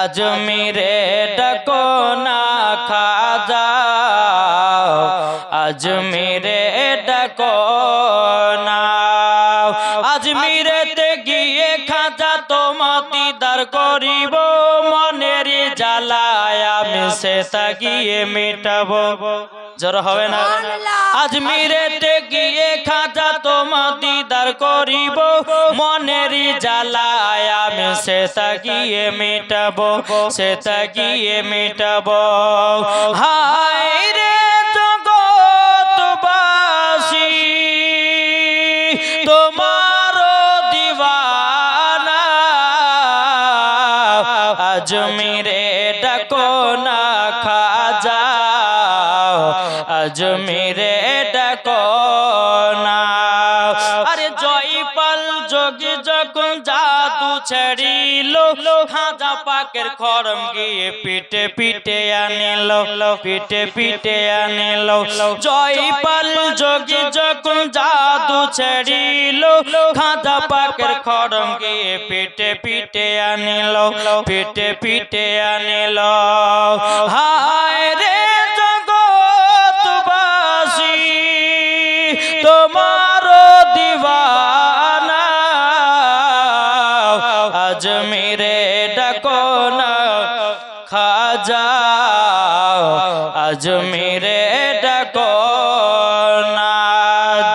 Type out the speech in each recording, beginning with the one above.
আজমিরে ডাকো না খাজা আজমিরে ডাকো না আজমিরেতে গিয়ে খাজা তোমার দিদার করিব মনের জ্বালায় আমি সেটা গিয়ে মেটাবো জোর হবে না আজমিরেতে গিয়ে খাজা তোমার দিদার করিব মনের জ্বালায় আমি সেটা গিয়ে মেটাবো সেটা গিয়ে মেটাবো হায় রে জগৎবাসী তোমার দিওয়ানা আজমিরে ডাকো না খাজা আজমিরে ডাকো না আরে জয়পাল যোগী যখন জাদু ছেড়িল খাজা পাকের খরম গিয়ে পিটে পিটে আনিল পিটে পিটে আনিল জয়পাল যোগী যখন জাদু ছেড়িল খাজা পাকের খরম গিয়ে পিটে পিটে আনিল পিটে পিটে আনিল হায় রে জগৎবাসী তোমার দিওয়ানা আজমিরে ডাকো না খাজা আজমিরে ডাকো না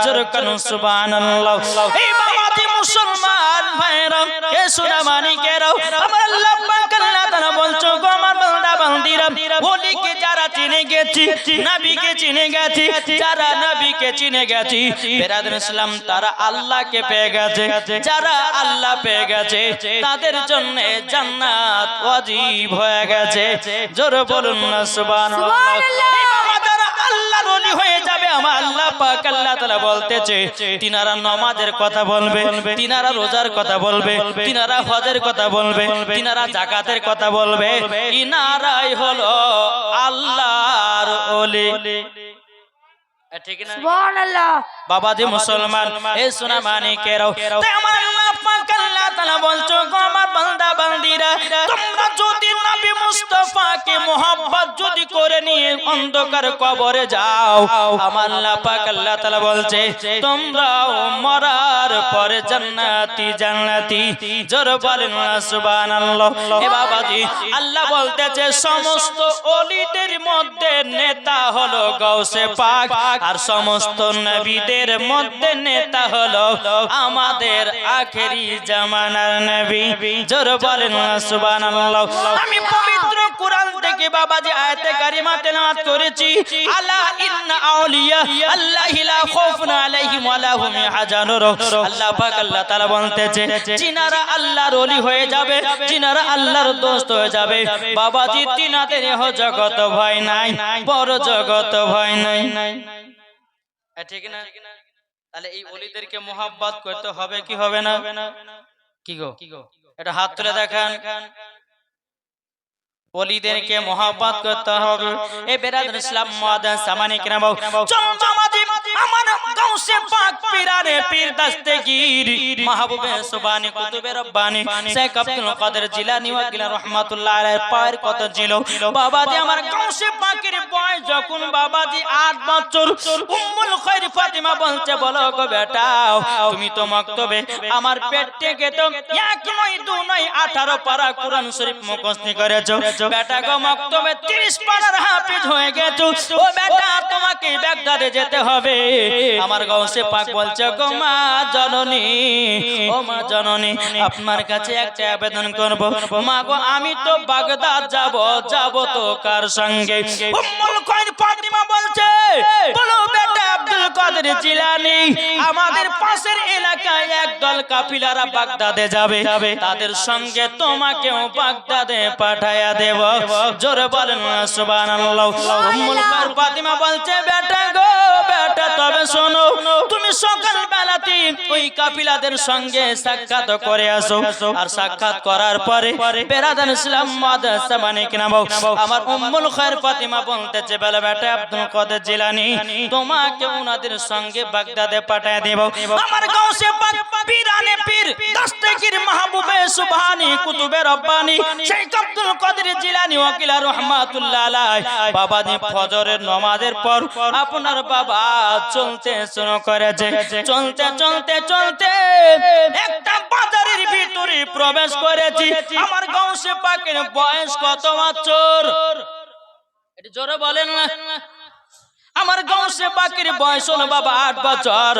জোরে কানু সুবহানাল্লাহ এই বাবাজি মুসলমান ভাইরা এ সোনা মানিকেরাও আমার আল্লাহ পাক আল্লাহ তাআলা বলছো গো আমার বান্দা বান্দিরা ওলিকে যারা চিনে গেছি নবীকে চিনে গেছি যারা নবীকে চিনে গেছি বেরাদর ইসলাম তারা আল্লাহকে পেয়ে গেছে যারা আল্লাহ পেয়ে গেছে তাদের জন্য জান্নাত ওয়াজিব হয়ে গেছে জোরে বলুন না সুবহানাল্লাহ আল্লাহর ওলি হয়ে যাবে আমার আল্লাহ পাক আল্লাহ তাআলা বলতেছে তিনারা নামাজের কথা বলবে তিনারা রোজার কথা বলবে তিনারা হজের কথা বলবে তিনারা যাকাতের কথা বলবে ইনারাই হলো আল্লাহর ওলি ঠিক না সুবহানাল্লাহ বাবাজি মুসলমান এ সোনা মানিকেরাও তাই আমার আল্লাহ পাক আল্লাহ তাআলা বলছো গো আমার বান্দা বান্দিরা তোমরা যদি নবী মুস্তাফাকে মোহাব্বত যদি করে নিয়ে অন্ধকার কবরে যাও আমার আল্লাহ পাক আল্লাহ তাআলা বলছে তোমরাও মরার পরে জান্নাতি জান্নাতি জোরে বলেন সুবহানাল্লাহ এ বাবাজি আল্লাহ বলতেছে সমস্ত ওলিদের মধ্যে নেতা হলো গাউসে পাক আর সমস্ত নবীদের মধ্যে নেতা হলো আমাদের আখেরি জামানার নবী জোরে বলেন সুবহানাল্লাহ আমি পবিত্র কোরআন থেকে বাবাজি আয়াতে কারিমা তেলাওয়াত করেছি আলা ইন্না আউলিয়া আল্লাহি লা খাউফুন আলাইহিম ওয়া লা হুম ইয়াহজানুন আল্লাহ পাক আল্লাহ তাআলা বলতেছে যিনারা আল্লাহর ওলি হয়ে যাবে যিনারা আল্লাহর দোস্ত হয়ে যাবে বাবাজি তিনাদের ইহ জগত ভয় নাই বড় জগত ভয় নাই ঠিক না তাহলে এই ওলিদেরকে মোহাব্বত করতে হবে কি হবে না কি গো এটা হাত তুলে দেখান ওলিদেরকে মোহাব্বত করতে হবে এ বেরাদর ইসলাম মুআদ্দান সামানি কিরাম চমচমাজি আমার গাউসে পাক পীরানে পীর দস্তগীর মাহবুবে সুবহানি কুতুবে রব্বানি শেখ আব্দুল কাদের জিলানী ওয়া গিলা রাহমাতুল্লাহ আলাইহি পায়ের কত ছিল বাবাজি আমার গাউসে পাকের বয়স যখন বাবাজি 8 বছর উম্মুল খায়র ফাতিমা বলছে বলো গো বেটা তুমি তো মক্তবে আমার পেট থেকে তো এক নয় দুই নয় 18 পারা কোরআন শরীফ মুখস্থ করেছো বেটা গো মক্তবে 30 পারার হাফেজ হয়ে গেছো ও বেটা তোমাকে বাগদাদে যেতে হবে আমার গাউসে পাক বলছে গো মা জননী ও মা জননী আপনার কাছে একটা আবেদন করব মা গো আমি তো বাগদাদ যাব তো কার সঙ্গে উম্মুল খায়র ফাতিমা বলছে বলো বেটা আব্দুল কাদের জিলানী আমাদের পাশের এলাকায় একদল কাফিলারা বাগদাদে যাবে তাদের সঙ্গে তোমাকেও বাগদাদে পাঠায়া দেব জোরে বলেন সুবহানাল্লাহ উম্মুল খায়র ফাতিমা বলছে বেটা গো বেটা তবে শোনো তুমি সকাল বেলাতে ওই কাফিলাদের সঙ্গে সাক্ষাৎ করে আসো আর সাক্ষাৎ করার পরে বেরাদান ইসলাম মুআদ্দাস সামানি কিরাম আমার উম্মুল খায়র ফাতিমা বলতেছে বলে বেটা আব্দুল কাদের জিলানী তোমাকে উনাদের সঙ্গে বাগদাদে পাঠিয়ে দেব আমার গাউসে পাক পীরানে পীর দস্তগীর মাহবুবে সুবহানি কুতুবে রব্বানি শেখ আব্দুল কাদের জিলানী ওয়াকিলা রাহমাতুল্লাহ আলাইহি বাবাজি ফজরের নামাজের পর আপনার বাবা চলতে শুরু করেছে। চলতে চলতে চলতে একটা বাজারের ভিতরে প্রবেশ করেছি। আমার গাউসে পাকের বয়স কত বছর? এটা জোরে বলেন না। আমার গাউসে পাকের বয়স হলো বাবা 8 বছর।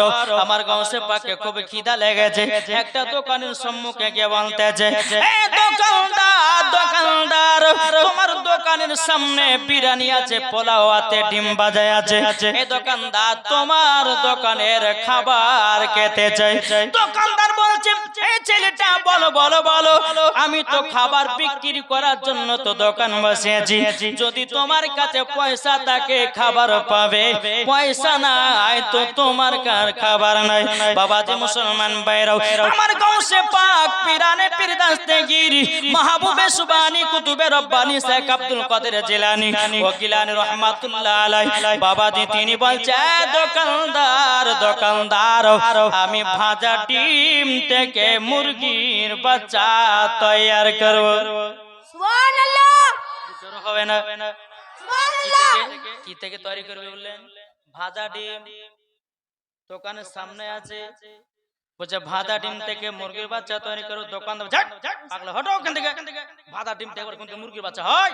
আমার গাউসে পাকে খুব খিদা লেগেছে। একটা দোকানের সম্মুখে গিয়ে বলতেছে, এই দোকানদার দোকানদার, তোমার দোকানের সামনে বিরিয়ানি আছে, পোলাও আছে, ডিম ভাজা আছে। এই দোকানদার তোমার দোকানের খাবার খেতে চাই। দোকানদার বলছে, এই ছেলেটা বলো বলো বলো, আমি তো খাবার বিক্রি করার জন্য তো দোকান বসিয়েছি। যদি তোমার কাছে পয়সা থাকে খাবার পাবে, পয়সা নাই তো তোমার কার খাবার নাই। বাবাজি মুসলমান ভাইরাও, আমার গাউসে পাক পিরানে পীর দস্তগীর মাহবুবে সুবহানী কুতুবে রব্বানী শেখ আব্দুল কাদের জিলানী ওয়াকিলানী রাহমাতুল্লাহ আলাইহি বাবাজি তিনি বলছে, দোকানদার দোকানদার, আমি ভাজা ডিম থেকে মুরগির বাচ্চা তৈয়ার করব। সুবহানাল্লাহ। জোর হবে না? সুবহানাল্লাহ। কি থেকে তৈরি করবে বললেন? ভাজা ডিম দোকানের সামনে আছে, বলছে ভাজা ডিম থেকে মুরগির বাচ্চা তৈরি করো। দোকানদার পাগলা, হটো ওখান থেকে, ভাজা ডিম থেকে কোন মুরগির বাচ্চা হয়?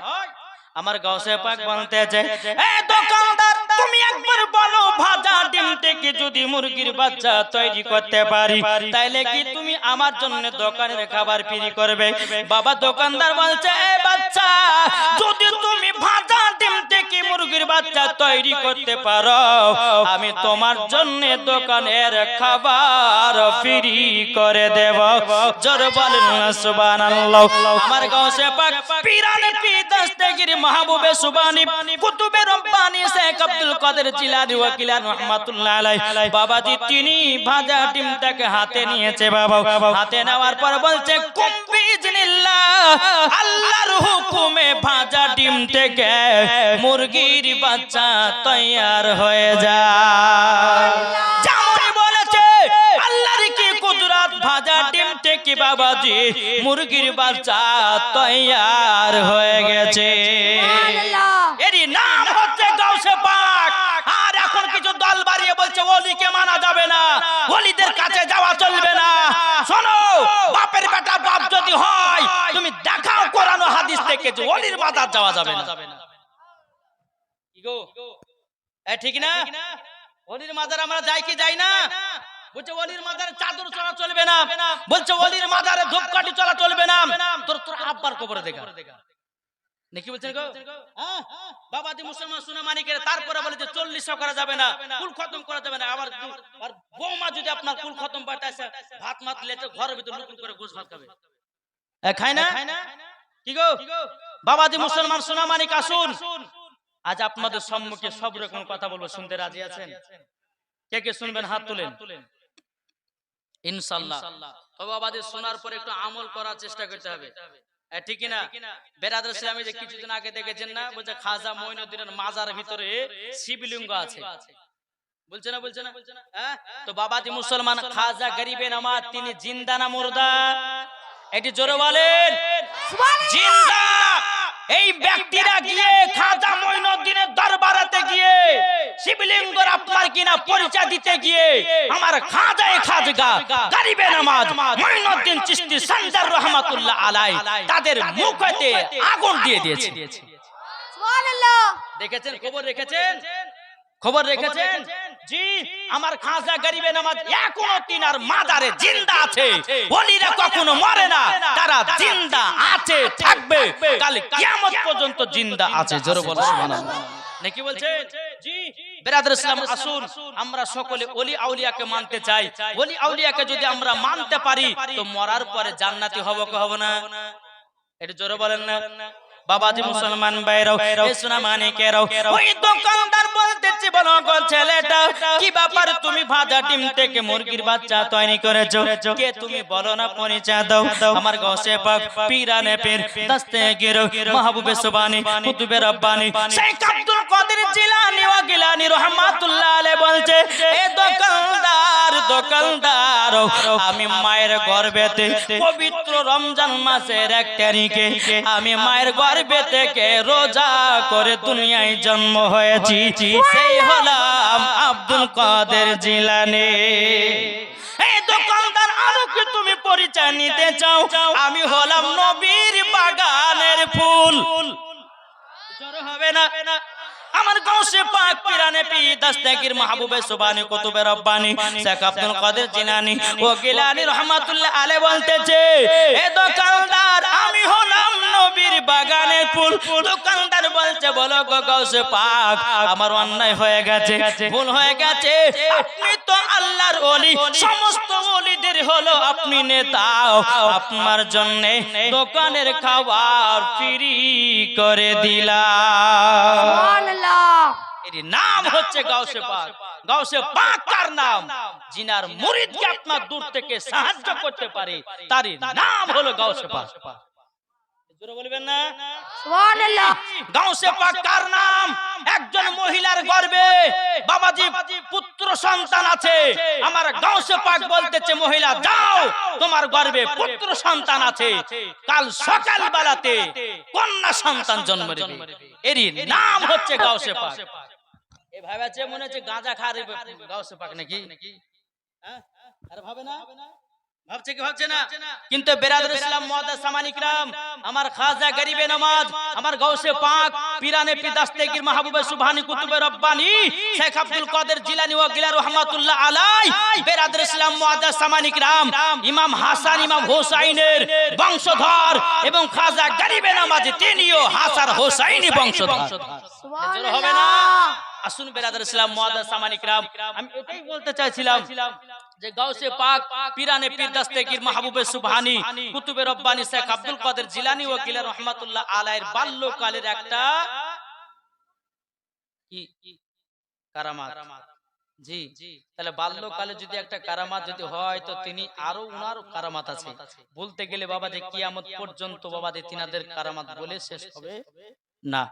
আমার গাউসে পাক বলতেছে, এই দোকানদার তুমি একবার বলো, ভাজা ডিম থেকে যদি মুরগির বাচ্চা তৈরি করতে পারি তাইলে কি তুমি আমার জন্য দোকানের খাবার ফ্রি করবে? বাবা দোকানদার বলছে, এই বাচ্চা, যদি তুমি ভাজা ডিম থেকে মুরগির বাচ্চা তৈরি করতে পারো, আমি তোমার জন্য দোকানের খাবার ফ্রি করে দেব। জোর বলেন না সুবহানাল্লাহ। আমার গাউসে পাক পিরানে পীর দস্তগীর মাহবুবে সুবহানী কুতুবে রব্বানী শেখ আব্দুল কাদের জিলানী ওয়াকিলানী রাহমাতুল্লাহ আলাইহি বাবাজি তিনি ভাজা ডিমটাকে হাতে নিয়েছে। বাবা হাতে নেওয়ার পর বলছে, কুম বিইজনিল্লাহ, আল্লাহর হুকুমে ভাজা ডিম থেকে মুরগির বাচ্চা তৈয়ার হয়ে যায়। যেমন বলেছে আল্লাহর কি কুদরত, ভাজা ডিম থেকে বাবাজি মুরগির বাচ্চা তৈয়ার হয়ে গেছে। এরই নাম হচ্ছে গাউসে পাক। আর এখন কিছু দল বাড়িয়ে বলছে ওলিকে মানা যাবে না, ওলিদের কাছে যাওয়া চলবে না। শোনো, বাপের বেটা বাপ যদি হয়, তুমি দেখাও কোরআন ও হাদিস থেকে যে ওলির মাজার যাওয়া যাবে না। কি গো, ঠিক না? ওলির মাজার আমরা যাই কি যাই না? বলছে ওলির মাজারে চাদর চলা চলবে না, বলছে ওলির মাজারে ধূপকাঠি চলা চলবে না। তোর আব্বার কবরে দেখা নাকি বলছেন গো? বাবাজি মুসলমান সোনা মানিকের তারপরে বলে যে 40 করা যাবে না, কুল খতম করা যাবে না। আবার আর বৌমা যদি আপনার কুল খতম পাঠাইছে, ভাত মাত লেতে ঘরের ভিতর লুকুন করে গোশ ভাত খাবে, খায় না? কি গো বাবাজি মুসলমান সোনা মানিক, আসুন আজ আপনাদের সম্মুখে সব রকম কথা বলবো, শুনতে রাজি আছেন? কে কে শুনবেন হাত তুলেন ইনশাআল্লাহ। তবে বাবাজি শোনার পরে একটু আমল করার চেষ্টা করতে হবে, ঠিক না? বেরাদর ইসলামে যে কিছুদিন আগে দেখেছেন না, বলছে খাজা মঈনুদ্দিনের মাজার ভিতরে শিবলিঙ্গ আছে, বলছে না বলছে না? তো বাবাজি মুসলমান খাজা গরিবে নামাজ তিনি জিন্দা না মুর্দা? এটি জোরে বলেন। জিন্দা। এই ব্যক্তিরা গিয়ে খাজা মঈনুদ্দিনের দরবারেতে গিয়ে শিবলিঙ্গের আপনার কিনা পরিচয় দিতে গিয়ে আমার খাজায়ে খাজগা গরিবে নামাজ মঈনুদ্দিন চিশতি সঞ্জার রহমাতুল্লাহ আলাইহি তাদের মুখেতে আগুন দিয়ে দিয়েছে। সুবহানাল্লাহ। দেখেছেন, খবর রেখেছেন? খবর রেখেছেন? জি, আমার খাজা গরিবে নামাজ এখনো তিনার মাজারে জিন্দা আছে। ওলিরা কখনো মরে না, তারা জিন্দা আছে, থাকবে, কাল কিয়ামত পর্যন্ত জিন্দা আছে। জোরে বলো সুবহানাল্লাহ। নাকি বলছেন? জি বেরাদর ইসলাম, আসুন আমরা সকলে ওলি আউলিয়াকে মানতে চাই। ওলি আউলিয়াকে যদি আমরা মানতে পারি তো মরার পরে জান্নাতি হব কি হব না? এটা জোরে বলেন না। বাবাজি মুসলমান ভাইরাও, এ সোনা মানিকেরাও, ওই দোকানদার বলতেছে, বলো গো ছেলেটা, কি ব্যাপার তুমি ভাজা ডিম থেকে মুরগির বাচ্চা তৈরি করেছো? কে তুমি বলো না, পরিচয় দাও। আমার গাউসে পাক পিরানে পীর দস্তগীর মাহবুবে সুবহানী কুতুবে রব্বানী শেখ আব্দুল কাদের জিলানী ওয়াকিলানী রাহমাতুল্লাহ আলাইহি বলছে, এ দোকানদার দোকানদার, আমি মায়ের গর্ভেতে পবিত্র রমজান মাসের 1 তারিখে আমি মায়ের গর্ভে গর্ভে থেকে রোজা করে দুনিয়ায় জন্ম হয়েছি, সেই হলাম আব্দুল কাদের জিলানী। এই দোকানদার, আরো কি তুমি পরিচয় নিতে চাও? আমি হলাম নবীর বাগানের ফুল। জোরে হবে না? আমার গাউসে পাক পিরানে পি দস্তগীর মাহবুবে সুবহানি কুতুবে রব্বানি শেখ আব্দুল কাদের জিলানী ও গিলানী রাহমাতুল্লাহ আলাইহি বলতেছে, এ দোকানদার, আমি হলাম নবীর বাগানের ফুল। দোকানদার বলছে, বলো গো গাউসে পাক, আমার অন্যায় হয়ে গেছে, ভুল হয়ে গেছে। আপনি তো আল্লাহর ওলি, সমস্ত ওলিদের হলো আপনি নেতা। আপনার জন্য দোকানের খাবার ফ্রি করে দিলাম। সুবহানাল্লাহ। এর নাম হচ্ছে গাউসে পাক। গাউসে পাক কার নাম? জিনার মুরিদকে আপনার দূর থেকে সাহায্য করতে পারে, তার নাম হলো গাউসে পাক। জোরে বলবেন না? সুবহানাল্লাহ। গাউসে পাক কার নাম? একজন মহিলার গর্ভে বাবাজি পুত্র সন্তান আছে, আমার গাউসে পাক বলতেছে, মহিলা যাও, তোমার গর্ভে পুত্র সন্তান আছে, কাল সকাল বেলাতে কন্যা সন্তান জন্ম দেবে। এর নাম হচ্ছে গাউসে পাক। এই ভাবাছে মনে হচ্ছে গাঁজা খার গাউসে পাক নাকি? হ্যাঁ, আরে ভাবে না? ভাবছে কি ভাবছে না? কিন্তু বেরাদর ইসলাম মুআদ্দাস সামানি কিরাম, আমার খাজা গরিবে নমাজ, আমার গাউসে পাক পিরানে পি দস্তগীর মাহবুবে সুবহানি কুতুবে রব্বানি শেখ আব্দুল কাদের জিলানী ওয়া গিলা রাহমাতুল্লাহ আলাইহি, বেরাদর ইসলাম মুআদ্দাস সামানি কিরাম, ইমাম হাসান ইমাম হোসাইনের বংশধর এবং খাজা গরিবে নমাজ তিনিও হাসান হোসাইনি বংশধর। জোরে হবে না? আসুন বেরাদর ইসলাম মুআদ্দাস সামানি কিরাম, আমি এটাই বলতে চাইছিলাম যে গাউসে পাক পিরানে পীর দস্তগীর মাহবুবে সুবহানি কুতুবে রব্বানি শেখ আব্দুল কাদের জিলানী ও গিলা রাহমাতুল্লাহ আলাইহির বাল্যকালের একটা কি কারামাত। জি, তাহলে বাল্যকালে যদি একটা কারামাত যদি হয়, তো তিনি আরো উনার কারামাত আছে। বলতে গেলে বাবা যে কিয়ামত পর্যন্ত বাবা যে তিনাদের কারামাত বলে শেষ হবে না।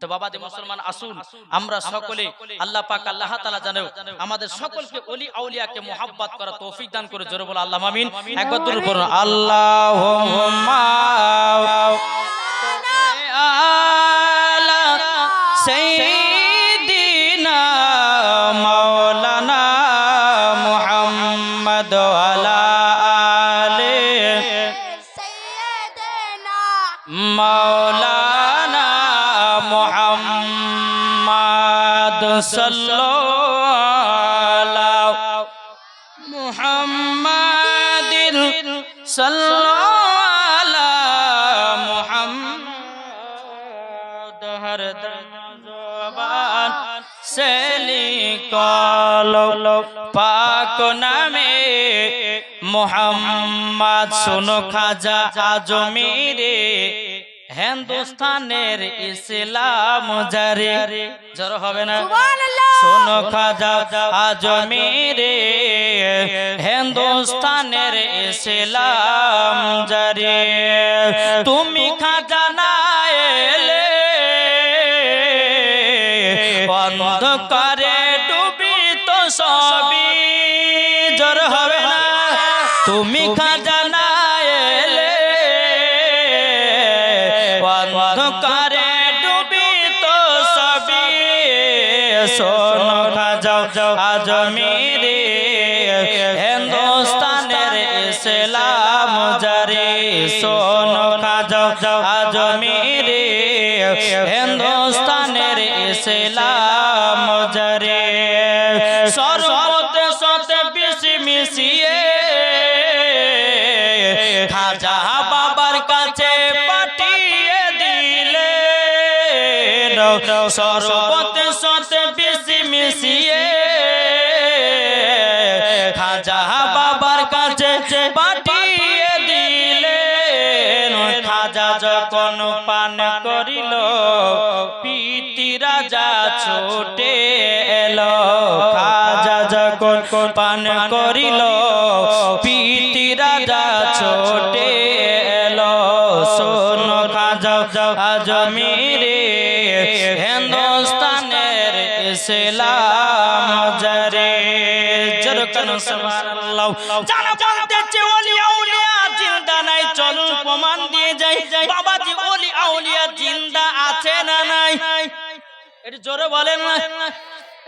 তো বাবা যে মুসলমান, আসুন আমরা সকলে আল্লাহ পাক আল্লাহ তাআলা জানেন আমাদের সকলকে ওলি আউলিয়াকে মুহাব্বত করা তৌফিক দান করে। জোরে বলো আল্লাহুম্মা আমিন। একবার দরুদ পড়ুন, আল্লাহুম্মা আলা সাইয়্যিদিনা মাওলানা মুহাম্মদ ওয়ালা আলি সাইয়্যিদিনা মাওলানা মুহাম্মদ সাল্লাল্লাহু মুহাম্মাদিন সাল্লাল্লাহু মুহাম্মদ হর জবান সে লিখলো পাক নামে মুহাম্মদ। শোনো খাজা আজমিরে হিন্দুস্তানের ইসলাম জারি। জোর হবে না? সুবহানাল্লাহ। শোনো খাজা আজমিরে হিন্দুস্তানের ইসলাম জারি। তুমি খাজা না এলে অন্ধকারে ডুবি তো সবই। জোর হবে না? তুমি খাজা না এলে অন্ধকারে ডুবি তো সবই। শোনো খাজা আজমিরে হিন্দুস্তানের ইসলাম জারি। শোনো খাজা আজমিরে হিন্দুস্তানের ইসলাম জারি। সর্বতে সতে বিশি মিশিয়ে খাজা বাবার কাছে পাঠিয়ে দিলে। সর্বতে সতে বিশি মিশিয়ে খাজা বাবার কাছে পাঠিয়ে দিলে। খাজা যখন পান করিল পিতি রাজা ছুটে এলো। খাজা যখন পান করিল পিতি রাজা ছুটে এলো। শোনো খাজা আজমিরে হিন্দুস্তানের ইসলাম জারি। জরকান সুবহানাল্লাহ। জানা বলতেছে ওলি আউলিয়া জিন্দা নাই, চলুন প্রমাণ দিয়ে যাই। বাবাজি ওলি আউলিয়া জিন্দা জোরে বলেন না।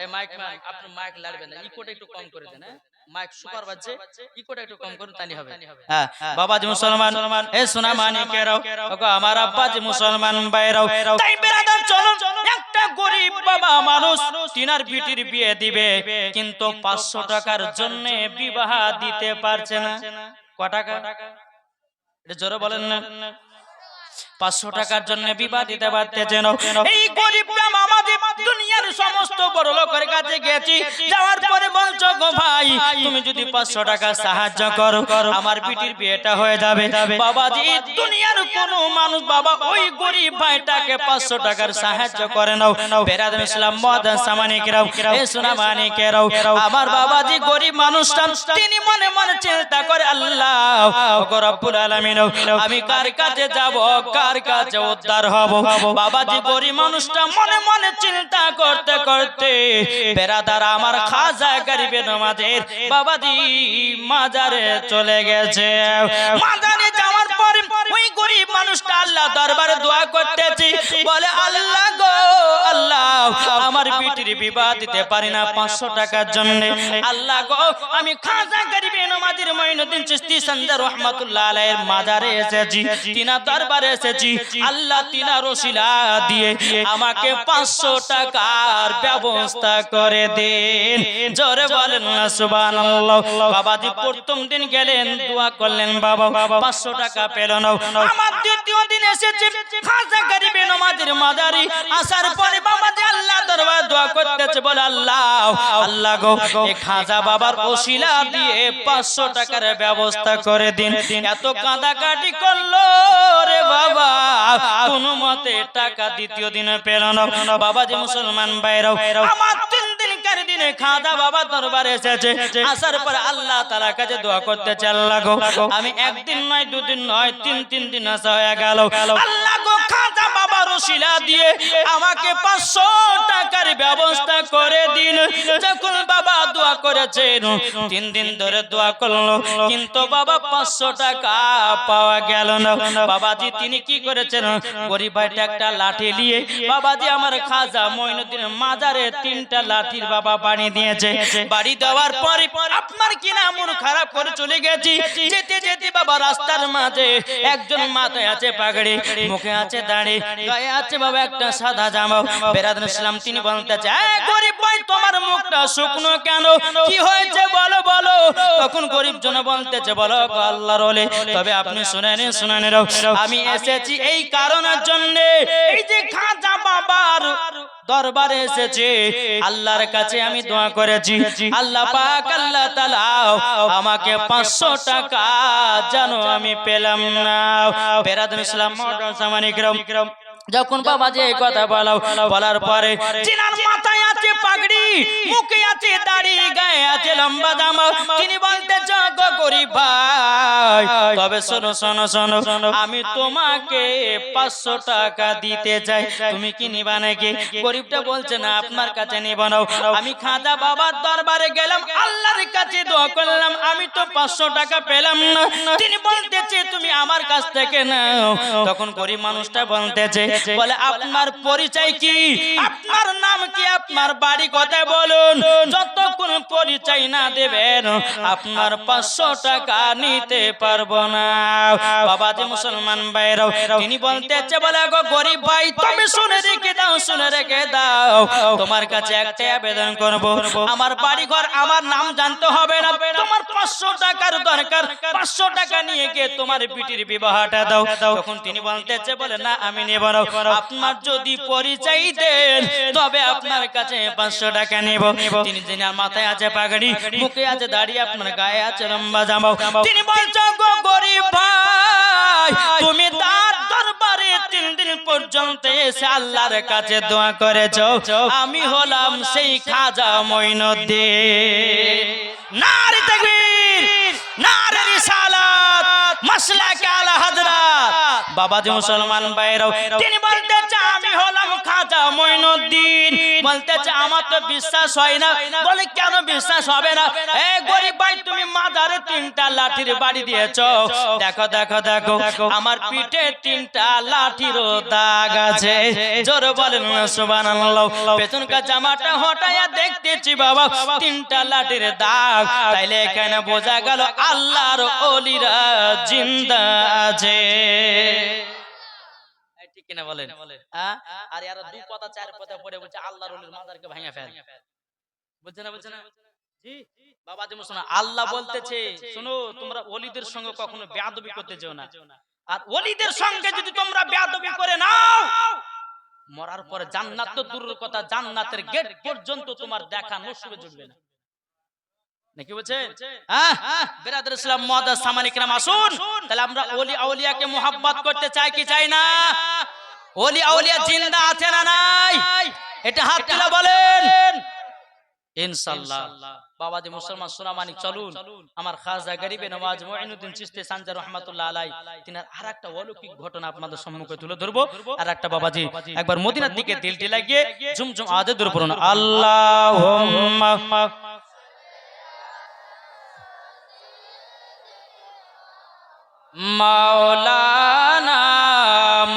এই মাইক ম্যান, আপনি মাইক লাড়বেন না, ইকোটা একটু কম করে দেন। হ্যাঁ, মাইক সুপার বাজছে, ইকোটা একটু কম করুন, তানি হবে। হ্যাঁ, বাবাজি মুসলমান, এ সোনা মানিকেরাও, ওগো আমার আব্বাজি মুসলমান ভাইরাও, তাই বেরাদার চলুন, একটা গরিব বাবা মানুষ তিনার বিটির বিয়ে দিবে, কিন্তু 500 টাকার জন্য বিবাহ দিতে পারছে না। ক টাকা? এটা জোরে বলেন না। 500 টাকার জন্য বিবাহ দিতে পারতেছে না। এই গরিবরা মামাজি দুনিয়ার সমস্ত বড় লোকের কাছে গেছি, যাওয়ার পরে বলছো গো ভাই তুমি যদি 500 টাকা সাহায্য করো আমার বিটির বিয়েটা হয়ে যাবে। বাবাজি দুনিয়ার কোন মানুষ বাবা ওই গরিব ভাইটাকে 500 টাকার সাহায্য করে নাও। বেরাদর ইসলাম মহাদান সামানিকেরাও, এ সোনা মানিকেরাও, আমার বাবাজি গরিব মানুষটা তিনি মনে মনে চিন্তা করে আল্লাহ ওগো রব্বুল আলামিন আমি কার কাছে যাব, কার কাছে উদ্ধার হব। বাবাজি গরিব মানুষটা মনে মনে চিন্তা করতে করতে বেরাদার আমার খাজা গরিবে নমাজের বাবাজি মাজারে চলে গেছে। মাজারে যাওয়ার পরে ওই গরিব মানুষটা আল্লাহ দরবারে দোয়া করতেছি, বলে আল্লাহ গো আল্লাহ আমার বিটির বিবাহ দিতে পারি না 500 টাকার জন্য। আল্লাহ গো আমি খাজা গরিবে নমাজের মঈনুদ্দিন চিশতি সঞ্জা রহমাতুল্লাহ আলাইহির মাজারে এসেছি, তিনার দরবারে এসেছি, আল্লাহ তিনার ওসিলা দিয়ে আমাকে 500 টাকার ব্যবস্থা করে দেন। জোরে বলেন না সুবহানাল্লাহ। বাবাজি প্রথম দিন গেলেন দোয়া করলেন, বাবা 500 টাকা পেল না। আমার দ্বিতীয় দিন এসেছে খাজা গরিবে নমাজের মাজারে, আসার পরে বাবাজি আল্লাহ দরবারে দোয়া করতেছে, বলে আল্লাহ আল্লাহ গো এই খাজা বাবার ওসিলা দিয়ে 500 টাকার ব্যবস্থা করে দিন। এত কাঁদাকাটি করলো রে বাবা, কোন মতে টাকা দ্বিতীয় দিনে পেল না। বাবাজি মুসলমান ভাইরাও, আমার 3 দিনকার দিনে খাজা বাবা দরবারে এসেছে, আসার পর আল্লাহ তাআলার কাছে দোয়া করতেছে, আল্লাহ গো আমি একদিন নয় দুদিন নয় 3 দিন আসা হয়ে গেল, আল্লাহ গো খাজা বাবার ওসিলা দিয়ে আমাকে 500 টাকার ব্যবস্থা করে দিন। যখন বাবা দোয়া করেছেন 3 দিন ধরে দোয়া করলো, কিন্তু বাবা 500 টাকা পাওয়া গেল না। বাবাজি তিনি কি করেছেন, গরিব ভাইটা একটা লাঠি নিয়ে বাবাজি আমার খাজা মঈনুদ্দিনের মাজারে 3টা লাঠির বাবা বাড়ি দিয়েছে। বাড়ি দেওয়ার পরে আপনার কি না মন খারাপ করে চলে গেছি, যেতে যেতে বাবা রাস্তার মাঝে একজন মাথায় আছে পাগড়ি, মুখে আছে দাড়ি, গায়ে আছে বাবা একটা সাদা জামা। বেরাদর ইসলাম তিনি বলতেছে, এই গরিব ভাই তোমার মুখটা শুকনো কেন, কি হয়েছে বলো বলো। তখন গরিব জন বলতেছে, বলো আল্লাহর ওলি তবে আপনি শুনেন শুনেন, আমি এসেছি এই কারণের জন্য, এই যে খাজা বাবার দরবারে এসেছে, আল্লাহর কাছে আমি দোয়া করেছি, আল্লাহ পাক আল্লাহ তাআলা আমাকে 500 টাকা জানো আমি পেলাম না। বেরাদর ইসলাম মহতরম সামানিকরাম, যখন বাবাজি এই কথা বলার পরে যিনার মাথায় আছে পাগড়ি, মুখে আছে দাড়ি, গায়ে আছে লম্বা জামা, তিনি বলতেছে গো গরিব ভাই তবে শোনো শোনো শোনো আমি তোমাকে 500 টাকা দিতে চাই, তুমি কি নিবা নাকি? গরিবটা বলছে না আপনার কাছে নিব না, আমি খাজা বাবার দরবারে গেলাম, আল্লাহর কাছে দোয়া করলাম, আমি তো 500 টাকা পেলাম না। তিনি বলতেছে তুমি আমার কাছ থেকে নাও। তখন গরিব মানুষটা বলতেছে, বলে আপনার পরিচয় কি, আপনার নাম কি, আপনার বাড়ি কোথায় বলুন, যতক্ষণ পরিচয় না দেবেন আপনার 500 টাকা নিতে পারবো না। বাবাজি মুসলমান ভাইরাও, তিনি বলতেছে, বলে গো গরিব ভাই তুমি শুনে রেখে দাও, শুনে রেখে দাও, তোমার কাছে একটা আবেদন করব, আমার বাড়ি ঘর আমার নাম জানতে হবে না, তোমার 500 টাকার দরকার, 500 টাকা নিয়ে গিয়ে তোমার বিটির বিবাহটা দাও। তখন তিনি বলতেছে, বলে না আমি নেব না, আপনার যদি পরিচয় দেন তবে আপনার কাছে 500 টাকা নেব। তিনি যিনার মাথায় আছে পাগড়ি, মুখে আছে দাড়ি, আপনার গায়ে আছে লম্বা জামা, তিনি বলছো গো গরিব ভাই তুমি তার দরবারে 3 দিন পর্যন্ত এসে আল্লাহর কাছে দোয়া করেছো, আমি হলাম সেই খাজা মঈনুদ্দিন। নারে তাকবীর, নারে রিসালাত, মাসলাকে আলা হযরত। বাবাজি মুসলমান ভাইরাও, তিনি বলতেছে আমি হলাম খাজা খাজা মঈনুদ্দিন বলতেছে আমার তো বিশ্বাস হয় না। বলে কেন বিশ্বাস হবে না? এ গরিব ভাই তুমি মাজারে 3টা লাঠির বাড়ি দিয়েছো, দেখো দেখো দেখো আমার পিঠে 3টা লাঠির দাগ আছে। জোরে বলেন না সুবহানাল্লাহ। পেছনকার জামাটা হটাইয়া দেখতেছি বাবা 3টা লাঠির দাগ। তাইলে এখানে বোঝা গেল আল্লাহর ওলিরা জিন্দা আছে। ঠিক কিনা বলেন? আর এরা 2 পাতা 4 পাতা পড়ে বলছে আল্লাহর ওলির মাজারকে ভাঙা ফেল। বুঝছেন না? বুঝছেন না? জি বাবাজি মুসলমান, আল্লাহ বলতেছে শোনো তোমরা ওলিদের সঙ্গে কখনো বেয়াদবি করতে যেও না। আর ওলিদের সঙ্গে যদি তোমরা বেয়াদবি করে নাও, মরার পরে জান্নাত তো দূরের কথা, জান্নাতের গেট পর্যন্ত তোমার দেখা নসিবে জুটবে না। নাকি বলছে? বিরাদর ইসলাম মুআদ্দাস সামানী کرام আসুন, তাহলে আমরা ওলি আউলিয়াকে মোহাব্বত করতে চাই কি চাই না? ওলি আউলিয়া জিন্দা আছে না নাই? এটা হাত তুলে বলেন ইনশাআল্লাহ। বাবাজি মুসলমান সোনা মানিক চলুন, আমার খাজা গরিবে নওয়াজ মুঈনুদ্দিন চিশতি সানজা রাহমাতুল্লাহ আলাইহি তিনার আরেকটা অলৌকিক ঘটনা আপনাদের সম্মুখে তুলে ধরবো। আর একটা বাবাজি একবার মদিনার দিকে দিলটি লাগিয়ে ঝুমঝুম আওয়াজে দূর পড়ুন আল্লাহুম্মা মাওলানা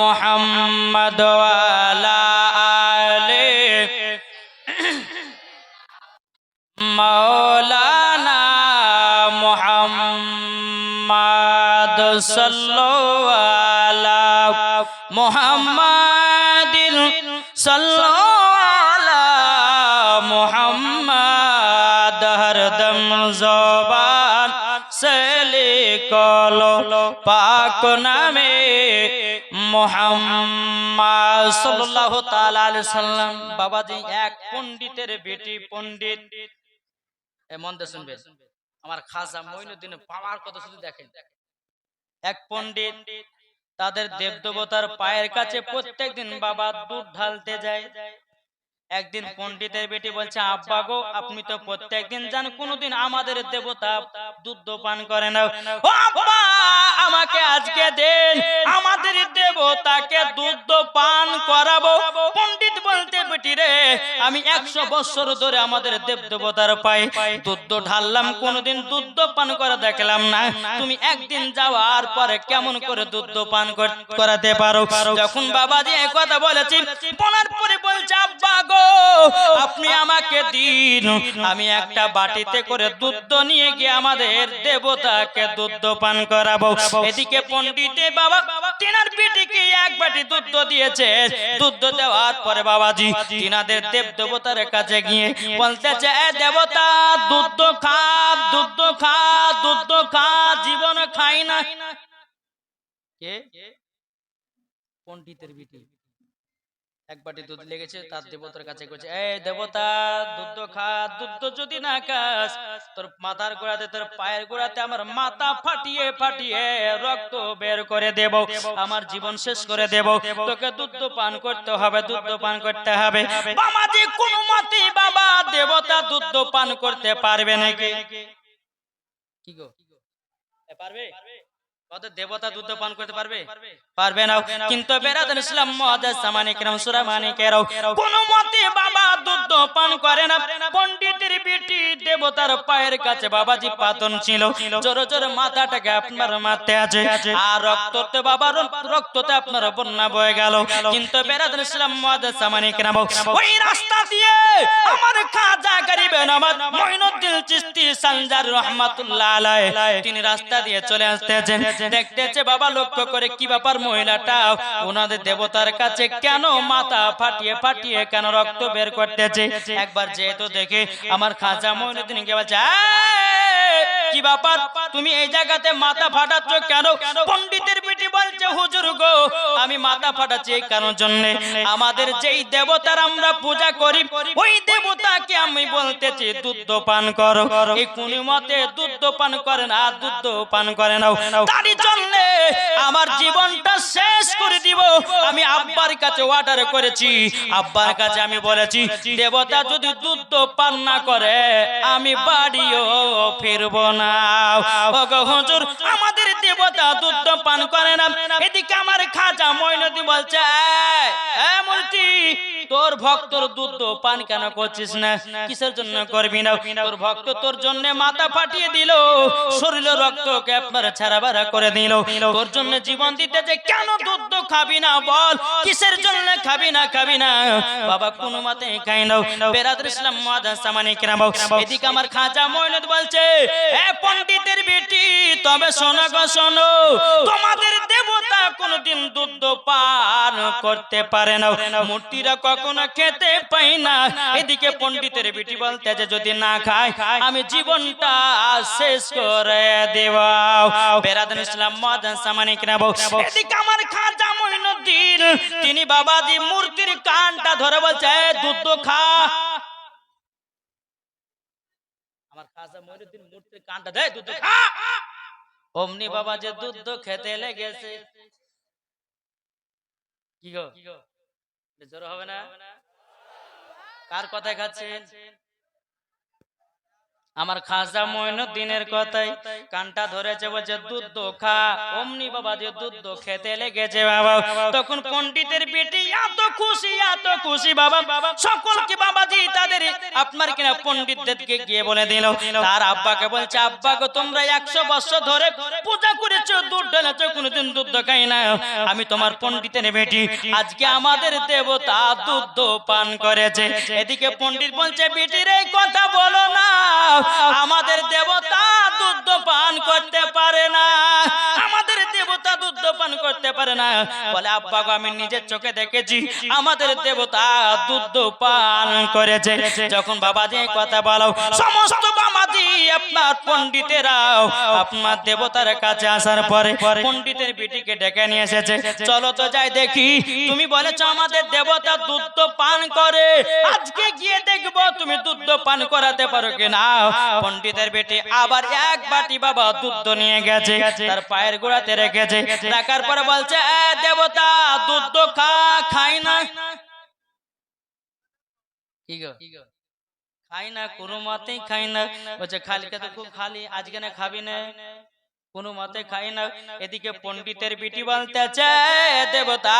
মুহাম্মদ ওয়া আলা আলি মাওলানা মুহাম্মদ সাল্লাল্লাহু আলা মুহাম্মাদিন সাল্লাল্লাহু আলা মুহাম্মদ হরদম জবান से लिखलो पाक नामे মুহাম্মদ সাল্লাল্লাহু তাআলা আলাইহি সাল্লাম। বাবাজি এক পণ্ডিতের বেটি পণ্ডিত, মন দিয়ে শুনবেন আমার খাজা মঈনুদ্দিনের পাওয়ার কথা শুধু দেখেন। এক পণ্ডিত তাদের দেবদেবতার পায়ের কাছে প্রত্যেকদিন বাবা দুধ ঢালতে যায়। একদিন পণ্ডিতের বেটি বলছে আব্বা গো আপনি তো প্রত্যেকদিন যান, কোনদিন আমাদের দেবতা দুধ পান করে না। ও আব্বা আমাকে আজকে দেন, আমাদের দেবতাকে দুধ পান করাবো। পণ্ডিত বলতে বেটি রে আমি 100 বছর ধরে আমাদের দেবদেবতার পায়ে দুধ ঢাললাম, কোনদিন দুধ পান করা দেখলাম না, তুমি একদিন যাওয়ার পরে কেমন করে দুধ পান করাতে পারো? যখন বাবাজি এই কথা বলেছি বলার পরে বলছে আব্বা গো আপনি আমাকে দিন, আমি একটা বাটিতে করে দুধ নিয়ে গিয়ে আমাদের দেবতাকে দুধ পান করাবো। এদিকে পণ্ডিতে বাবা তিনার বেটিকে এক বাটি দুধ দিয়েছে। দুধ দেওয়ার পরে বাবাজি তিনাদের দেবতার কাছে গিয়ে বলতেছে এ দেবতা দুধ খা, দুধ খা, দুধ খা, জীবন খাই না। কে? পণ্ডিতের বেটি এক বাটি দুধ লেগেছে, তার দেবতার কাছে কইছে এই দেবতা দুধ খা, দুধ যদি না খাস তোর মাথার গোড়াতে তোর পায়ের গোড়াতে আমার মাথা ফাটিয়ে ফাটিয়ে রক্ত বের করে দেব, আমার জীবন শেষ করে দেব, তোকে দুধ পান করতে হবে, দুধ পান করতে হবে। বাবাজি কোনো মতে বাবা দেবতা দুধ পান করতে পারবে নাকি? কি গো পারবে? কত দেবতা দুধ পান করতে পারবে? পারবে না। কিন্তু বিরাদর ইসলাম মুআদ্দাস সামানী کرام সূরা মানিকেরাও কোনো মতে বাবা দুধ পান করে না। পণ্ডিতের বেটি দেবতার পায়ের কাছে বাবাজি পাতন ছিল, জোরে জোরে মাথাটাকে আপনার মারতে আছে আর রক্ততে বাবা রক্ততে আপনার বন্যা বয়ে গেল। কিন্তু বিরাদর ইসলাম মুআদ্দাস সামানী کرام ওই রাস্তা দিয়ে আমার খাজা গরিবে নওয়াজ মুঈনুদ্দিন চিশতি সানজার রাহমাতুল্লাহ আলাইহি তিনি রাস্তা দিয়ে চলে আসতেছেন। দেখতেছে বাবা লক্ষ্য করে কি ব্যাপার মহিলাটা ওনাদের দেবতার কাছে কেন মাথা ফাটিয়ে ফাটিয়ে কেন রক্ত বের করতেছে। একবার যেহেতু দেখে আমার খাজা মঈনুদ্দিন কে বলছে কি ব্যাপার তুমি এই জায়গাতে মাথা ফাটাচ্ছ কেন? পণ্ডিতের বেটি বলছে হুজুর গো আমি মাথা ফাটাচ্ছি এই কারণ জন্য আমাদের যেই দেবতার আমরা পূজা করি ওই দেবতাকে আমি বলতেছি দুধ পান করো, এই কোন মতে দুধ পান করে না, দুধ পান করে না, তারই জন্য আমার জীবনটা শেষ করে দিব। আমি আব্বার কাছে অর্ডার করেছি, আব্বার কাছে আমি বলেছি দেবতা যদি দুধ পান না করে আমি বাড়িও ফিরবো না। ওগো হুজুর আমাদের দেবতা দুধ পান করে না। এদিকে আমার খাজা মঈনুদ্দিন বলছে এ মূর্তি তোর ভক্তর দুধ পান কেন করছিস না? কিসের জন্য করবি না? তোর ভক্ত তোর জন্য মাথা ফাটিয়ে দিল, শরীর রক্তকে আপনার ছাড়াবাড়া করে দিল, তোর জন্য জীবন দিতে যে কেন দুধ খাবি না বল? কিসের জন্য খাবি না? বাবা কোনো মতে খাই না। বেরাদর ইসলাম মুআজ্জাজ সামানি কিরাম, এদিকে আমার খাজা মঈনুদ্দিন বলছে, এ পণ্ডিতের বেটি, তবে শোনো গো শোনো, তোমাদের দেবতা কোনদিন দুধ পান করতে পারে না, মূর্তিরা কখনো খেতে পায় না। এদিকে পণ্ডিতের বেটি বলতে যে যদি না খায় আমি জীবনটা শেষ করে দেব। বেরাদর ইসলাম মুআজ্জাজ সামানি কিরাম, এদিকে আমার খাজা মঈনুদ্দিন তিনি বাবাজি মূর্তির কানটা ধরে বলছে, দুধ খা। আমার খাজা মঈনুদ্দিন মূর্তির কানটা ধরে দুধ খা। অমনি বাবা যে দুধ খেতে লেগেছে। কি গো, জোর হবে না? কার কথায় খাচ্ছেন? আমার খাজা মঈনুদ্দিনের কথাই কানটা ধরেছে, বলছে দুধ খা। অমনি বাবা যে দুধ খেতে লেগেছে বাবা, তখন পণ্ডিতের বেটি এত খুশি বাবা, সকলকে বাবাজি তাদের আপনার কিনা পণ্ডিতদেরকে গিয়ে বলে দিল। তার আব্বাকে বলছে, আব্বা গো তোমরা 100 বছর ধরে পূজা করেছো, দুধ ঢেলেছো, কোনোদিন দুধ খাই না। আমি তোমার পণ্ডিতের বেটি, আজকে আমাদের দেবতা দুধ পান করেছে। এদিকে পণ্ডিত বলছে, বেটির এই কথা বলো না, আমাদের দেবতা দুধ পান করতে পারে না, আমাদের দেবতা দুধ পান করতে পারে না। বলে, আব্বা গো আমি নিজের চোখে দেখেছি আমাদের দেবতা দুধ পান করেছে। যখন বাবাজি কথা বলো, সমস্ত বাবাজি আপনার পণ্ডিতেরাও আপনার দেবতার কাছে আসার পরে পণ্ডিতের বেটিকে ডেকে নিয়ে এসেছে। চলো তো যাই দেখি, তুমি বলেছো আমাদের দেবতা দুধ পান করে, আজকে গিয়ে দেখবো তুমি দুধ পান করাতে পারো কিনা। পণ্ডিতের বেটি আবার এক বাটি বাবা দুধ নিয়ে গেছে, তার পায়ের গোড়াতে রেখেছে, রাখার পরে বলছে, এ দেবতা দুধ খাই না। কি গো, খাই না, কোনো মতেই খাই না। বলছে, খালিকে তো খুব খালি, আজকে না খাবি না? কোনো মতে খাই না। এদিকে পণ্ডিতের বেটি বলতেছে, দেবতা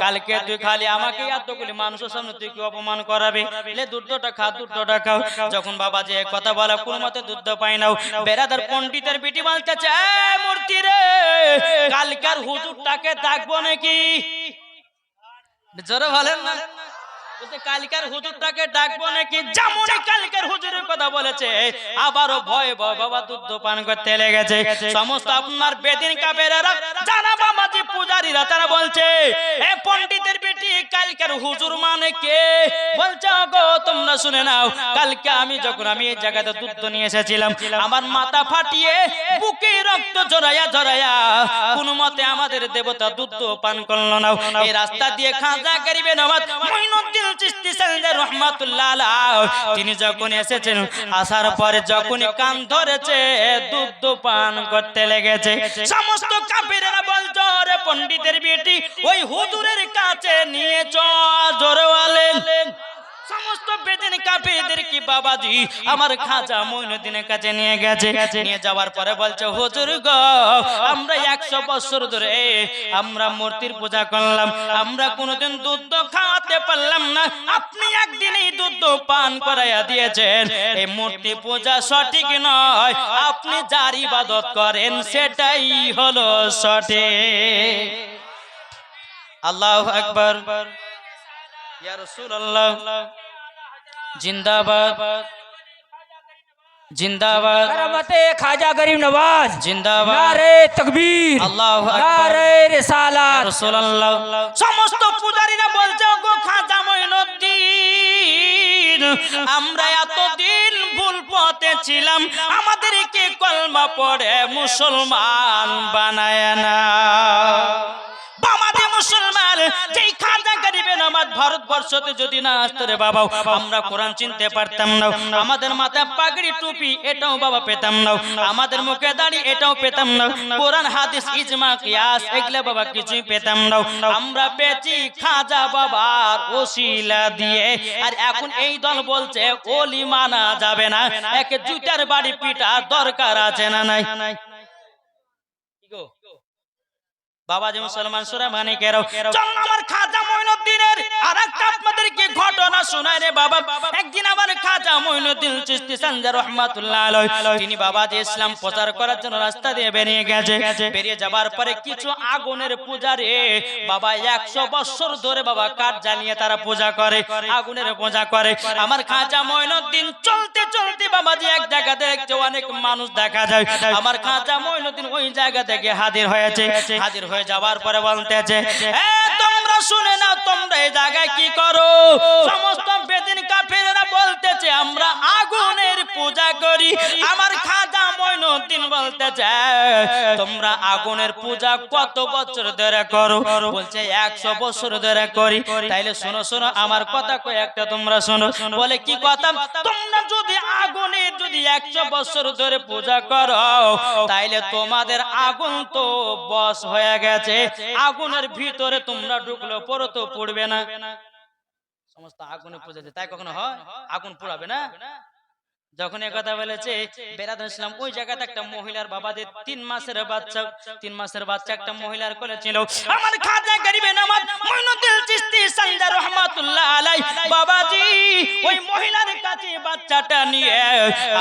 কালকে তুই খালি আমাকে এতগুলি মানুষের সামনে তুই কি অপমান করাবি? লে দুধটা খা, দুধটা খাও। যখন বাবা যে কথা বলে কোনো মতে দুধ পাই না, বেরাদার পণ্ডিতের বেটি বলতেছে, মূর্তি রে, কালকার হুজুরটাকে ডাকবো নাকি? জোরে বলেন না। কালকার হুজুরটাকে ডাকবো নাকি? যেমন কালকার হুজুরের কথা বলেছে, আবারও ভয় বাবা দুধ পান করতে লেগেছে। সমস্ত আপনার বেদিন কাফেররা যারা বাবাজি পূজারীরা তারা বলছে, এ পণ্ডিতের বেটি কালকার হুজুর মানে কে? বলছে, গো তোমরা শুনে নাও, কালকে আমি এই জায়গাতে দুধ নিয়ে এসেছিলাম, আমার মাথা ফাটিয়ে বুকে রক্ত ঝরাইয়া কোন মতে আমাদের দেবতা দুধ পান করলো না। এই রাস্তা দিয়ে খাজা গরিবে নওয়াজ মঈনুদ্দিন চিশতি সালদার রাহমাতুল্লাহ আলাইহি তিনি যখন এসেছেন, আসার পরে যখন কান ধরেছে দুধ পান করতে লেগেছে, সমস্ত কাফেররা বলছে, রে পণ্ডিতের বেটি ওই হুজুরের কাছে নিয়ে চল। জোরে বলেন। সমস্ত বেদিন কাফেরদের কি বাবাজি আমার খাজা মঈনুদ্দিনের কাছে নিয়ে গেছে। নিয়ে যাওয়ার পরে বলছে, হুজুর গো আমরা 100 বছর ধরে আমরা মূর্তির পূজা করলাম, আমরা কোনোদিন দুধ খাওয়াতে পারলাম না, আপনি একদিনই দুধ পান করাইয়া দিয়েছেন। এই মূর্তি পূজা সঠিক নয়, আপনি যার ইবাদত করেন সেটাই হলো সঠিক। আল্লাহু আকবার, ইয়া রাসূলুল্লাহ জিন্দাবাদ, জিন্দাবাদ, करमते खाजा गरीब नवाज জিন্দাবাদ, नारे तकबीर আল্লাহু আকবার, नारे रिसालात। রাসূলুল্লাহ। সমস্ত পূজারীরা বলছে, গো খাজা মঈনুদ্দিন আমরা এতদিন ভুল পথে ছিলাম, আমাদেরকে কলমা পড়ে মুসলমান বানায় না। বাবাজি মুসলমান, যেই খাজা গরিবে নওয়াজ ভারতবর্ষতে যদি না আসতো রে বাবা, আমরা কোরআন চিনতে পারতাম না, আমাদের মাথায় পাগড়ি টুপি এটাও বাবা পেতাম না, আমাদের মুখে দাড়ি এটাও পেতাম না, কোরআন হাদিস ইজমা কিয়াস এগুলা বাবা কিছুই পেতাম না। আমরা পেয়েছি খাজা বাবার ওসিলা দিয়ে। আর এখন এই দল বলছে ওলি মানা যাবে না, একে জুতার বাড়ি পিটা দরকার আছে না নাই? বাবাজি মুসলমান সুরা মানিকেরাও, চল আমার খাজা মঈনুদ্দিনের আরেকটা আপনাদেরকে মঈনুদ্দিন চিশতি সানজার রাহমাতুল্লাহ আলাইহি তিনি বাবাজি ইসলাম প্রচার করার জন্য রাস্তা দিয়ে বেরিয়ে গেছে। বেরিয়ে যাবার পরে কিছু আগুনের পূজারে বাবা 100 বছর ধরে বাবা কাঠ জ্বালিয়ে তারা পূজা করে, আগুনের পূজা করে। আমার খাজা মঈনুদ্দিন চলতে চলতে বাবাজি এক জায়গা দেখছে অনেক মানুষ দেখা যায়। আমার খাজা মঈনুদ্দিন ওই জায়গা থেকে হাজির হয়েছে। হাজির হয়ে যাওয়ার পরে বলতেছে, এ তোমরা শুনে নাও, তোমরা এই জায়গায় কি করো? সমস্ত বেদিন কাফেররা বলতেছে আমরা আগুনের পূজা করি। আমার খাজা মঈনুদ্দিন বলতেছে তোমরা আগুনের পূজা কত বছর ধরে করো? বলছে 100 বছর ধরে করি। তাইলে শোনো শোনো আমার কথা কয়েকটা তোমরা শোনো। বলে কি কথা? তোমরা যদি আগুনের যদি 100 বছর ধরে পূজা করো তাইলে তোমাদের আগুন তো বশ হয়ে গেছে, আগুনের ভিতরে তোমরা ঢুকলো পরে তো পড়বে না। সমস্ত আগুনে পূজা তাই কখনো হয়? আগুন পোড়াবে না? যখন এই কথা বলেছে বেরাদুল ইসলাম ওই জায়গাতে একটা মহিলার বাবাদের 3 মাসের বাচ্চা একটা মহিলার কোলে ছিল। আমার খাজা গরিবে নামাজ মঈনুদ্দিন চিশতি সানজার রাহমাতুল্লাহ আলাইহি বাবাজি ওই মহিলার কাছে বাচ্চাটা নিয়ে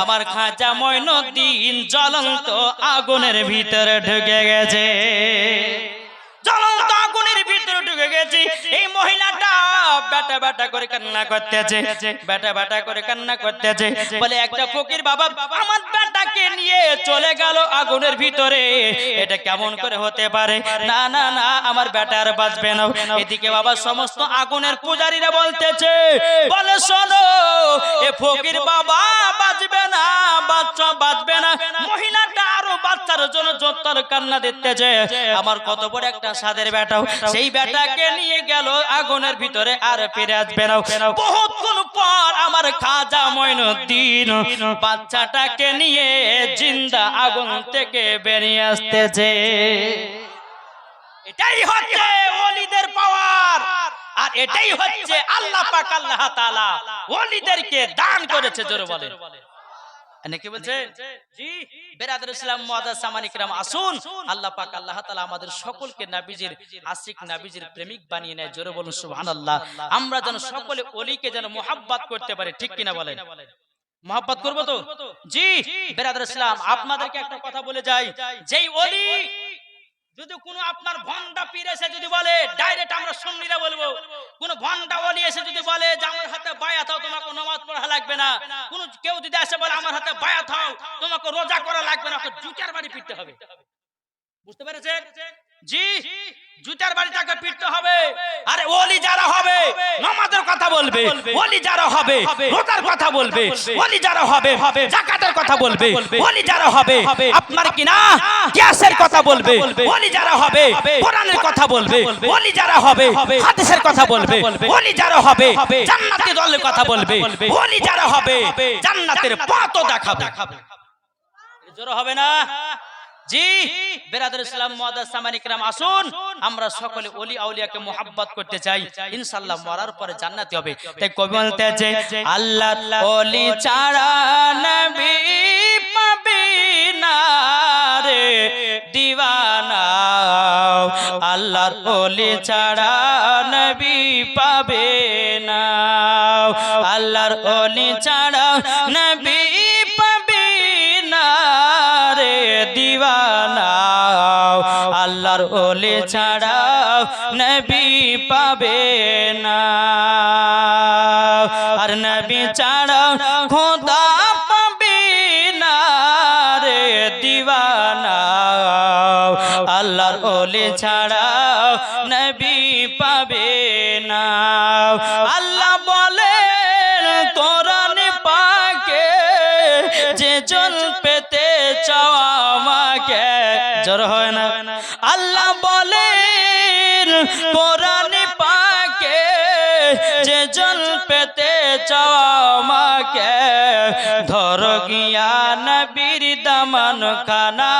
আমার খাজা মঈনুদ্দিন জ্বলন্ত আগুনের ভিতরে ঢুকে গেছে। জ্বলন্ত আগুনের ভিতরে ঢুকে গেছে। এই মহিলাটা বেটা বেটা করে কান্না করতেছে, বেটা বেটা করে কান্না করতেছে। বলে একটা ফকির বাবা আমার বেটাকে নিয়ে চলে গেল আগুনের ভিতরে, এটা কেমন করে হতে পারে? না না না আমার বেটা আর বাঁচবে না। এদিকে বাবা সমস্ত আগুনের পূজারীরা বলতেছে, বলে শোনো এ ফকির বাবা বাঁচবে না, বাচ্চা বাঁচবে না। মহিলাটা আরো বাচ্চার জন্য যত্তর কান্না দিতেছে। আমার কত বড় একটা সাদের বেটাও, সেই বেটাকে নিয়ে গেল আগুনের ভিতরে আর ফিরে আসবে না। বহুক্ষণ পর আমার খাজা মঈনুদ্দিন বাচ্চাটাকে নিয়ে জিন্দা আগুন থেকে বেরিয়ে আসতেছে। এটাই হচ্ছে ওলিদের পাওয়ার, আর এটাই হচ্ছে আল্লাহ পাক আল্লাহ তাআলা ওলিদেরকে দান করেছে। জোরে বলেন নাকি বলছে? জি বেরাদুল ইসলাম মুআজ্জাজ সামানী কিরাম আসুন, আল্লাহ পাক আল্লাহ তাআলা আমাদের সকলকে নবীজির আশিক নবীজির প্রেমিক বানিয়ে নেয়। জোরে বলুন সুবহানাল্লাহ। আমরা যেন সকলে ওলিকে যেন মুহাব্বত করতে পারি, ঠিক কিনা বলেন? মুহাব্বত করব তো? জি বেরাদুল ইসলাম আপনাদেরকে একটা কথা বলে যাই, যেই ওলি যদি কোনো আপনার ভন্ডা পীর এসে যদি বলে ডাইরেক্ট আমরা সুন্নিরা বলবো, কোন ভন্ডা ওলি এসে যদি বলে যে আমার হাতে বায়াত হও তোমাকে নামাজ পড়া লাগবে না, কোন কেউ যদি এসে বলে আমার হাতে বায়াত হও তোমাকে রোজা করা লাগবে না, জুতার বাড়ি পিটতে হবে। বুঝতে পেরেছেন? জি জুতার বাড়িটাকে পিটতে হবে। আরে ওলি যারা হবে নামাজের কথা বলবে, ওলি যারা হবে রোজার কথা বলবে, ওলি যারা হবে যাকাতের কথা বলবে, ওলি যারা হবে আপনার কি না কিয়াসের কথা বলবে, ওলি যারা হবে কোরআনের কথা বলবে, ওলি যারা হবে হাদিসের কথা বলবে, ওলি যারা হবে জান্নাতের দলের কথা বলবে, ওলি যারা হবে জান্নাতের পথও দেখাবে। জোর হবে না? জি বেরাদুল ইসলাম মুআজ্জাজ সামানী কিরাম আসুন, আমরা সকলে ওলি আউলিয়াকে মুহাব্বত করতে চাই, ইনশাআল্লাহ মরার পরে জান্নাতি হবে। তাই কবি বলতেছে আল্লাহ ওলি ছাড়া নবী পাবে না রে দিওয়ানা, আল্লাহর ওলি ছাড়া নবী পাবে না, আল্লাহর ওলি ছাড়া নবী পাবে না রে দিওয়ানা, আল্লাহর ওলি ছাড়া নবী পাবে না, আর নবী ছাড়া খোদা পাবে না রে দিওয়ানা, আল্লাহর ওলি ছাড়া নবী পাবে না। আল্লাহ বলেন কোরআন পাকে যে জল পেতে চাও আমাকে, জোর হয় না? আল্লাহ বলেন কোরআন পাকে যে জল পেতে চাও আমাকে, ধর গিয়া নবীর দামান খানা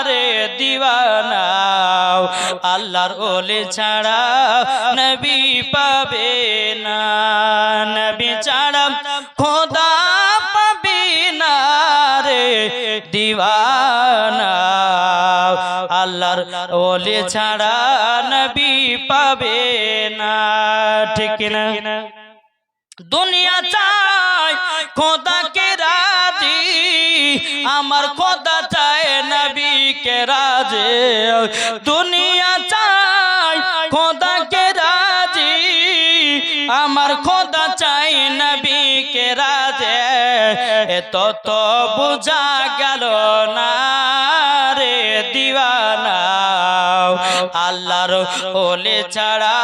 রে দিওয়ানা, আল্লাহর ওলি ছাড়া নবী পাবে না, নবী ছাড়া খোদা পাবে না রে দিওয়ানা, আল্লাহর ওলি ছাড়া নবী পাবে না, ঠিক না? দুনিয়া চাই খোদাকে রাজি, আমার খোদা চায় নবীকে রাজি। দুনিয়া চাই খোদাকে রাজি, আমার খোদা চাই নবীকে রাজি। তো বুঝা গেল না রে দিওয়ানা, আল্লাহর ওলি ছাড়া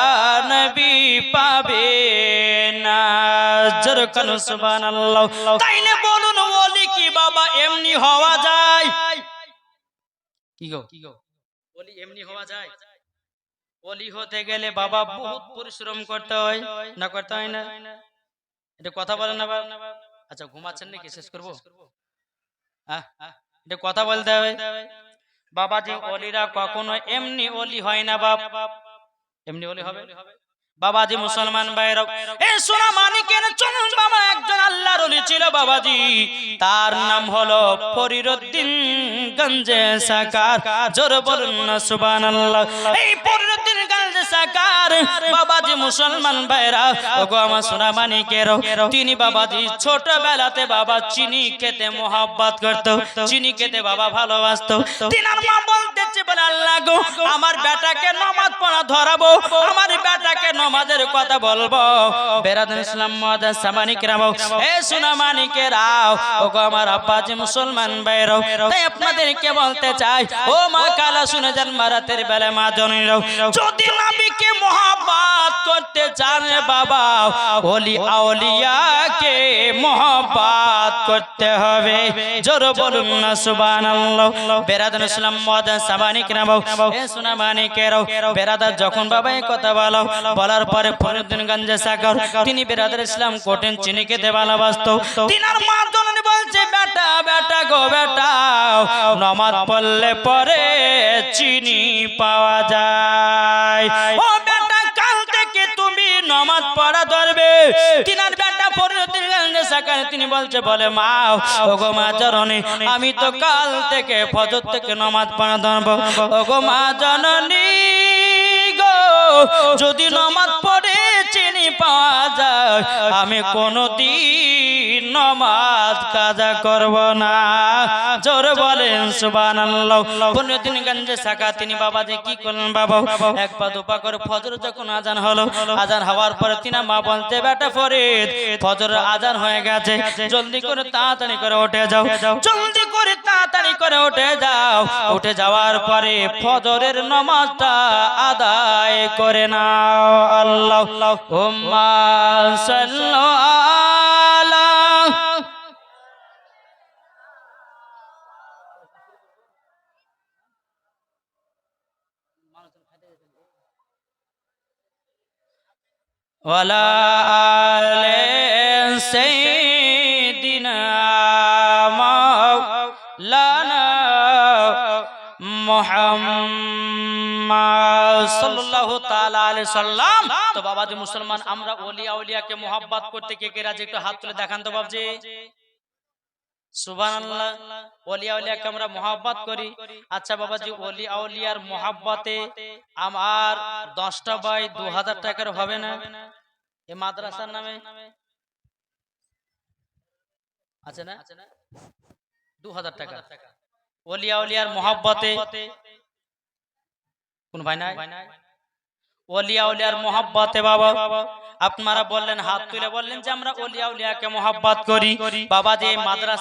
নবী পাবে না। জোরকান সুবহানাল্লাহ। তাইলে বলুন ওলি কি বাবা এমনি হওয়া যায়? কি গো ওলি এমনি হওয়া যায়? ওলি হতে গেলে বাবা বহুত পরিশ্রম করতে হয়, না করতে হয় না? এটা কথা বলেন না বাবা? আচ্ছা ঘুমাচ্ছেন নাকি? শেষ করবো? এটা কথা বলতে হবে বাবা। যে ওলিরা কখনো এমনি ওলি হয় না বাপ। এমনি ওলি হবে বাবাজি? মুসলমান ভাইরা, এ সোনা মানিকের চলুন বাবা, একজন আল্লাহর ওলি ছিল বাবাজি, তার নাম হলো ফরিদউদ্দিন গঞ্জে সাকার। জোর বলুন না সুবহানাল্লাহ। এই ফরিদউদ্দিন গঞ্জে সাকার বাবাজি মুসলমান ভাইরা, ওগো আমার সোনা মানিকের, তিনি বাবাজি ছোটবেলাতে বাবা চিনি খেতে মোহাব্বত করত, চিনি খেতে বাবা ভালোবাসতো। তিনার মা বলতেছে, বলে আল্লাহ গো, আমার বেটাকে নামাজ পড়া ধরাবো, আমার বেটাকে নামাজের কথা বলবো। বেরাদান ইসলাম মুআজ্জাজ সামানিকরাও, এ সোনা মানিকেরাও, ওগো আমার আব্বাজি মুসলমান ভাইরাও, তাই আপনাদেরকে বলতে চাই, ও মা কালা শুনে যান, মারাতের বেলা মা জননীরাও, যদি নবীকে মোহাব্বত করতে চান বাবা, ওলি আউলিয়াকে মোহাব্বত করতে হবে। জোর বলুন না সুবহানাল্লাহ। বেরাদান ইসলাম মুআজ্জাজ সামানিকরাও, এ সোনা মানিকেরাও, বেরাদার যখন বাবা এই কথা বলার পরে ফরিদউদ্দিন গঞ্জে সাকার তিনি বেরাদার ইসলাম কঠিন চিনি খেতে ভালোবাসতো। তিনার মা জননী বলছে, বেটা বেটা গো বেটা, নামাজ পড়লে পরে চিনি পাওয়া যায়। ও বেটা, কাল থেকে তুমি নামাজ পড়া ধরবে। তিনার বেটা ফরিদউদ্দিন গঞ্জে সাকার তিনি বলছে, বলে মা, ওগো মা জননী, আমি তো কাল থেকে ফজর থেকে নামাজ পড়া ধরবো। ওগো মা জননী গো, যদি নামাজ পড়ে চিনি পাওয়া যায়, আমি কোনদিন নামাজ কাজা করব না। জোরে বলেন সুবহানাল্লাহ। ফরিদউদ্দিন গঞ্জে সাকার তিনি বাবাজি কি করলেন বাবা, এক পা দুপা করে ফজর যখন আজান হলো, আজান হওয়ার পরে তিনা মা বলতে, বেটা ফরিদ, ফজরের আজান হয়ে গেছে, জলদি করে তাড়াতাড়ি করে উঠে যাও, জলদি করে তাড়াতাড়ি করে উঠে যাও। উঠে যাওয়ার পরে ফজরের নামাজটা আদায় করে নাও। আল্লাহুম্মা সাল্লি আলা ওয়ালা আলে সাইয়্যিদিনা মাওলানা মুহাম্মদ সাল্লাল্লাহু তাআলা আলাইহি সাল্লাম। তো বাবাজি মুসলমান, আমরা ওলি আউলিয়াকে মোহাব্বত করতে কে কে রাজি? একটু হাত তুলে দেখান তো বাবজি। সুবহানাল্লাহ। ওলি আউলিয়াকে আমরা মোহাব্বত করি। আচ্ছা বাবাজি, ওলি আউলিয়ার মোহাব্বতে আমার 10টা বাই 2000 টাকার হবে না? এই মাদ্রাসার নামে আছে না? 2000 টাকা। ওলি আউলিয়ার মোহাব্বতে কোন ভাই নাই? ওলি আউলিয়ার মোহাব্বতে বাবা আপনারা বললেন, হাত তুলে বললেন যে আমরা ওলি আউলিয়াকে মোহাব্বত করি। বাবা যে মাদ্রাসা